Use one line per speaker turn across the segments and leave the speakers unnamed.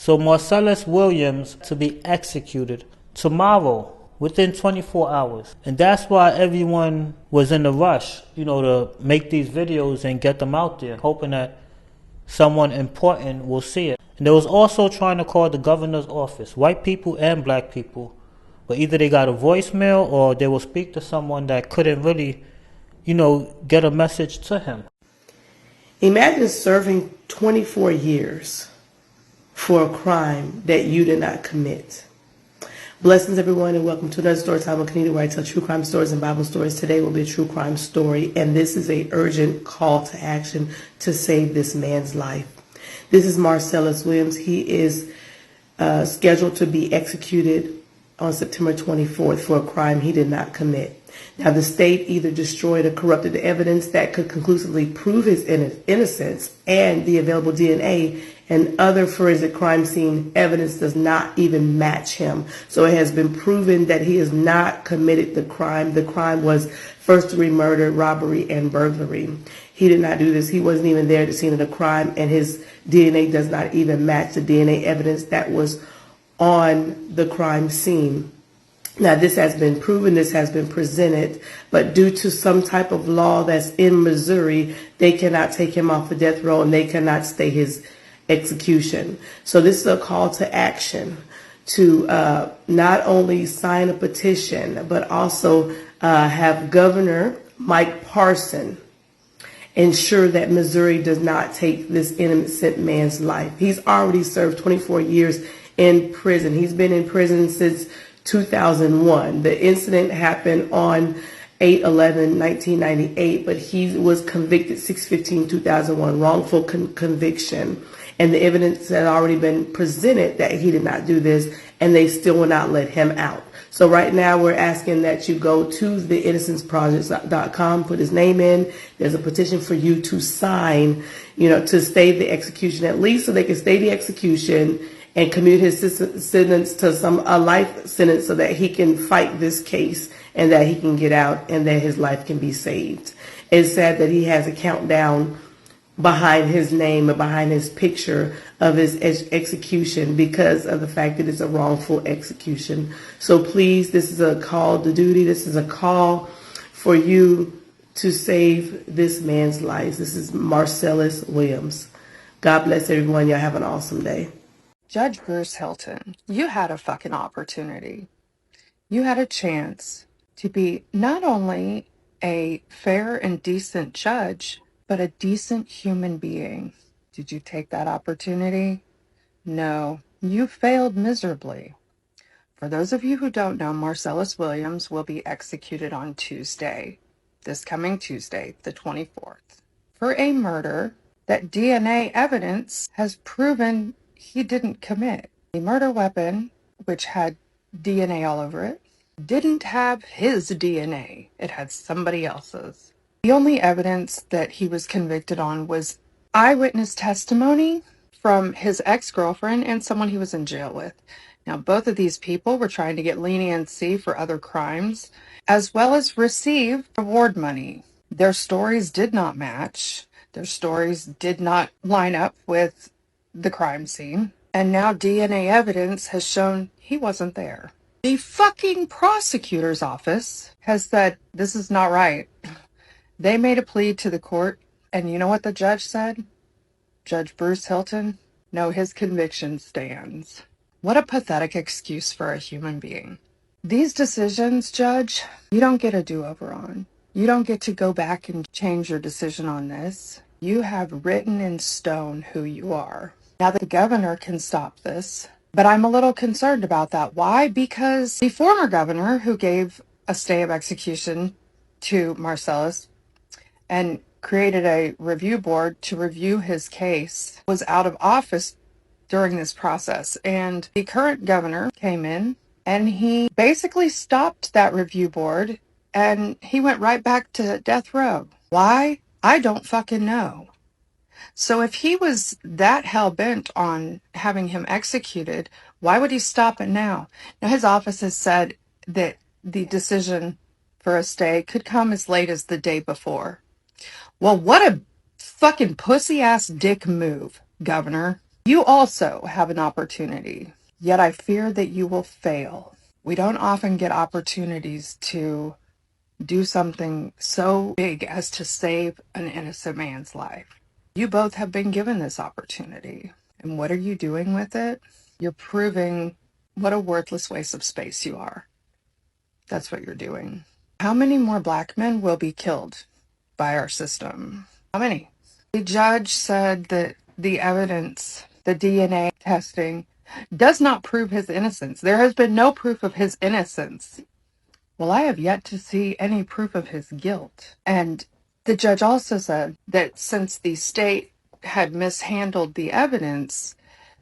So Marcellus Williams to be executed tomorrow within 24 hours. And that's why everyone was in a rush, to make these videos and get them out there, hoping that someone important will see it. And they was also trying to call the governor's office, white people and black people. But either they got a voicemail or they will speak to someone that couldn't really, get a message to him.
Imagine serving 24 years for a crime that you did not commit. Blessings, everyone, and welcome to another story time on Canada, where I tell true crime stories and Bible stories. Today will be a true crime story, and this is an urgent call to action to save this man's life. This is Marcellus Williams. He is scheduled to be executed on September 24th for a crime he did not commit. Now, the state either destroyed or corrupted the evidence that could conclusively prove his innocence, and the available DNA and other forensic crime scene evidence does not even match him. So it has been proven that he has not committed the crime. The crime was first-degree murder, robbery, and burglary. He did not do this. He wasn't even there at the scene of the crime, and his DNA does not even match the DNA evidence that was on the crime scene. Now, this has been proven, this has been presented, but due to some type of law that's in Missouri, they cannot take him off the death row and they cannot stay his execution. So this is a call to action to not only sign a petition, but also have Governor Mike Parson ensure that Missouri does not take this innocent man's life. He's already served 24 years in prison. He's been in prison since 2001. The incident happened on 8/11/1998, but he was convicted 6/15/2001, wrongful conviction. And the evidence had already been presented that he did not do this, and they still will not let him out. So right now we're asking that you go to the innocenceproject.com, put his name in. There's a petition for you to sign, to stay the execution, at least so they can stay the execution and commute his sentence to a life sentence so that he can fight this case and that he can get out and that his life can be saved. It's sad that he has a countdown behind his name and behind his picture of his execution because of the fact that it's a wrongful execution. So please, this is a call to duty. This is a call for you to save this man's life. This is Marcellus Williams. God bless everyone. Y'all have an awesome day.
Judge Bruce Hilton, you had a fucking opportunity. You had a chance to be not only a fair and decent judge, but a decent human being. Did you take that opportunity? No, you failed miserably. For those of you who don't know, Marcellus Williams will be executed on Tuesday, this coming Tuesday, the 24th, for a murder that DNA evidence has proven he didn't commit. The murder weapon, which had DNA all over it, didn't have his DNA. It had somebody else's. The only evidence that he was convicted on was eyewitness testimony from his ex-girlfriend and someone he was in jail with. Now, both of these people were trying to get leniency for other crimes, as well as receive reward money. Their stories did not match. Their stories did not line up with the crime scene, and now DNA evidence has shown he wasn't there. The fucking prosecutor's office has said this is not right. They made a plea to the court, and you know what the judge said? Judge Bruce Hilton? No, his conviction stands. What a pathetic excuse for a human being. These decisions, Judge, you don't get a do-over on. You don't get to go back and change your decision on this. You have written in stone who you are. Now the governor can stop this, but I'm a little concerned about that. Why? Because the former governor who gave a stay of execution to Marcellus and created a review board to review his case was out of office during this process. And the current governor came in and he basically stopped that review board and he went right back to death row. Why? I don't fucking know. So if he was that hell-bent on having him executed, why would he stop it now? Now, his office has said that the decision for a stay could come as late as the day before. Well, what a fucking pussy-ass dick move, Governor. You also have an opportunity, yet I fear that you will fail. We don't often get opportunities to do something so big as to save an innocent man's life. You both have been given this opportunity. And what are you doing with it? You're proving what a worthless waste of space you are. That's what you're doing. How many more black men will be killed by our system? How many? The judge said that the evidence, the DNA testing, does not prove his innocence. There has been no proof of his innocence. Well, I have yet to see any proof of his guilt. And the judge also said that since the state had mishandled the evidence,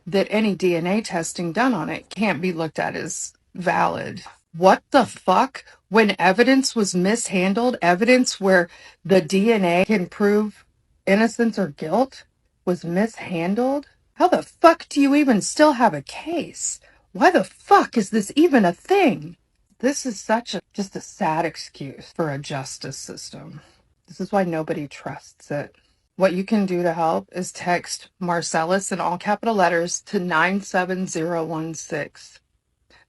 that any DNA testing done on it can't be looked at as valid. What the fuck? When evidence was mishandled, evidence where the DNA can prove innocence or guilt was mishandled? How the fuck do you even still have a case? Why the fuck is this even a thing? This is just a sad excuse for a justice system. This is why nobody trusts it. What you can do to help is text Marcellus in all capital letters to 97016.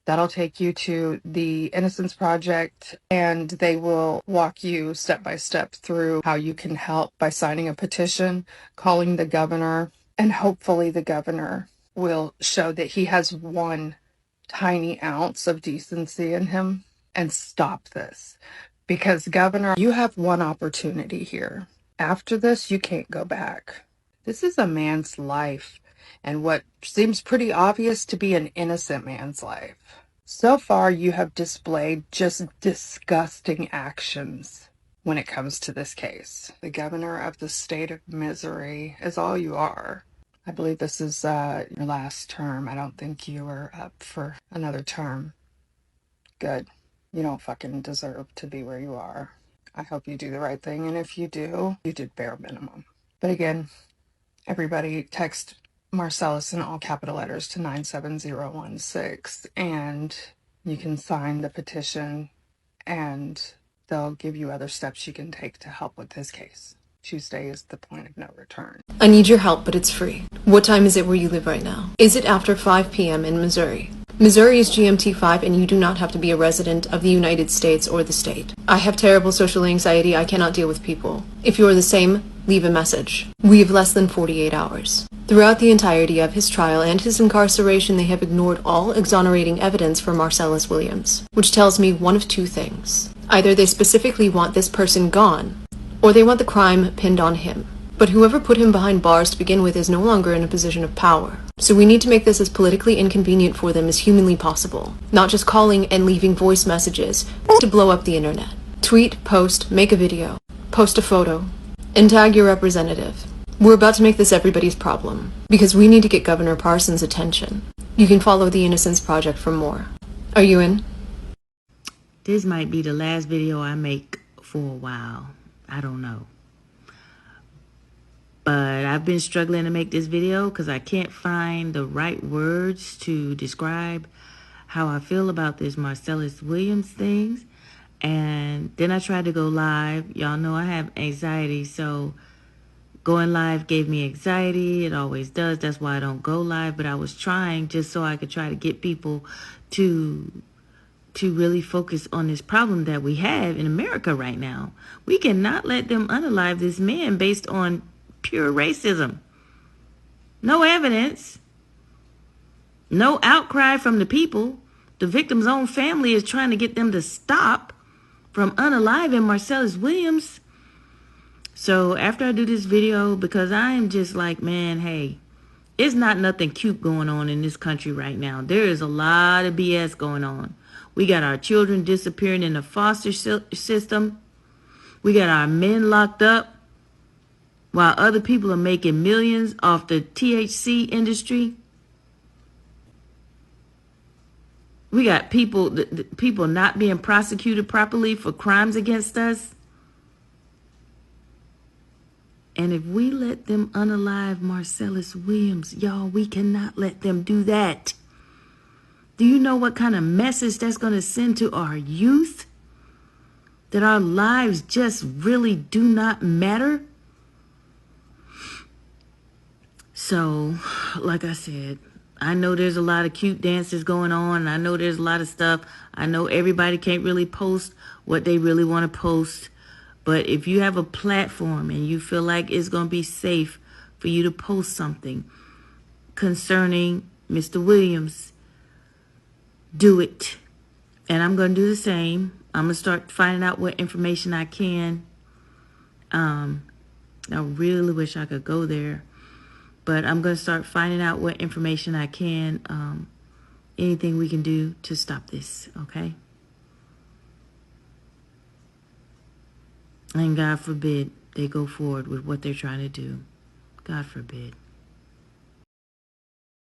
That'll take you to the Innocence Project, and they will walk you step by step through how you can help by signing a petition, calling the governor, and hopefully the governor will show that he has one tiny ounce of decency in him and stop this. Because, Governor, you have one opportunity here. After this, you can't go back. This is a man's life, and what seems pretty obvious to be an innocent man's life. So far, you have displayed just disgusting actions when it comes to this case. The governor of the state of misery is all you are. I believe this is your last term. I don't think you are up for another term. Good. You don't fucking deserve to be where you are. I hope you do the right thing, and if you do, you did bare minimum. But again, everybody text Marcellus in all capital letters to 97016, and you can sign the petition, and they'll give you other steps you can take to help with this case. Tuesday is the point of no return.
I need your help, but it's free. What time is it where you live right now? Is it after 5 p.m. in Missouri? Missouri is GMT 5, and you do not have to be a resident of the United States or the state. I have terrible social anxiety. I cannot deal with people. If you are the same, leave a message. We have less than 48 hours. Throughout the entirety of his trial and his incarceration, they have ignored all exonerating evidence for Marcellus Williams, which tells me one of two things. Either they specifically want this person gone, or they want the crime pinned on him. But whoever put him behind bars to begin with is no longer in a position of power. So we need to make this as politically inconvenient for them as humanly possible. Not just calling and leaving voice messages to blow up the internet. Tweet, post, make a video, post a photo, and tag your representative. We're about to make this everybody's problem, because we need to get Governor Parsons' attention. You can follow the Innocence Project for more. Are you in?
This might be the last video I make for a while. I don't know. But I've been struggling to make this video because I can't find the right words to describe how I feel about this Marcellus Williams things. And then I tried to go live. Y'all know I have anxiety, so going live gave me anxiety. It always does. That's why I don't go live. But I was trying just so I could try to get people to really focus on this problem that we have in America right now. We cannot let them unalive this man based on pure racism. No evidence. No outcry from the people. The victim's own family is trying to get them to stop from unaliving Marcellus Williams. So after I do this video, because I am just like, man, hey, it's not nothing cute going on in this country right now. There is a lot of BS going on. We got our children disappearing in the foster system. We got our men locked up while other people are making millions off the THC industry. We got people not being prosecuted properly for crimes against us. And if we let them unalive Marcellus Williams, y'all, we cannot let them do that. Do you know what kind of message that's going to send to our youth? That our lives just really do not matter? So, like I said, I know there's a lot of cute dances going on. I know there's a lot of stuff. I know everybody can't really post what they really want to post. But if you have a platform and you feel like it's going to be safe for you to post something concerning Mr. Williams, do it. And I'm going to do the same. I'm going to start finding out what information I can. I really wish I could go there. But I'm going to start finding out what information I can. Anything we can do to stop this, okay? And God forbid they go forward with what they're trying to do. God forbid.